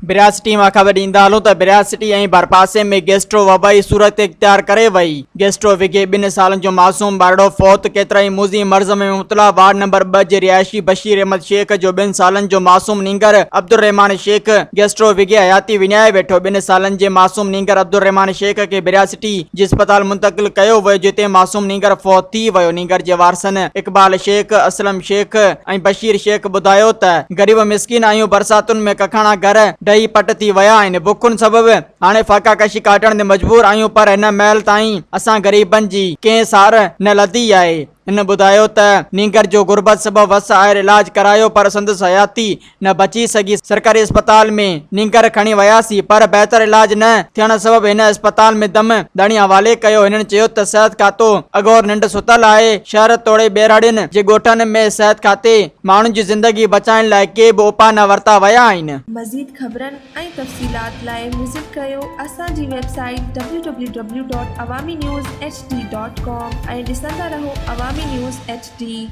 बिराज city में ख़बर ॾींदा हलूं त बिराज सिटी ऐं भरपासे में गैस्ट्रो वबाई सूरत इख्तियार करे वई। गैस्ट्रो विघे 2 सालनि जो मासूम बारड़ो फौत। केतिराई मूज़ी मर्ज़ में मुब्तला वार्ड नंबर 2 जे रिहायशी बशीर अहमद शेख जो 2 सालनि जो मासूम नींगर अब्दुल रहमान शेख गैस्ट्रो विघे हयाती विञाए वेठो। 2 सालनि जे मासूम नींगर अब्दुल रहमान शेख खे बिराज सिटी जे अस्पताल मुंतकिल कयो वियो, जिते मासूम नींगर फौत थी वियो। नींगर जे वारसनि इकबाल शेख, असलम शेख ऐं बशीर शेख ॿुधायो त गरीब मिसकिन आहियूं, बरसातुनि में कखाणा घर ढही पट थी विया आहिनि। बुखुनि सबबि हाणे फाका कशी काटण ते मजबूर आहियूं, पर हिन महिल ताईं असां ग़रीबनि जी कंहिं सार न लधी आहे। हिन ॿुधायो त नींगर जो गुरबत सबबि वस आहिर इलाज करायो, पर संदसि हयाती न बची सघी। सरकारी अस्पताल में नींगर खणी वियासीं, पर बहितर इलाज न थियण सबबि हिन अस्पताल में दम दणी हवाले कयो। हिननि चयो त सिहत खातो अगौर निंड सुतल आहे। शहर तोड़े बेराड़ियुनि जे ॻोठनि में सिहत खाते माण्हुनि जी ज़िंदगी बचाइण लाइ के बि उपा न वरिता विया आहिनि। मज़ीद ख़बरनि ऐं तफ़सीलात लाइ विज़िट कयो असांजी वेबसाइट www.awamiNewsHD.com ऐं ॾिसंदा रहो अवामी न्यूज़ HD।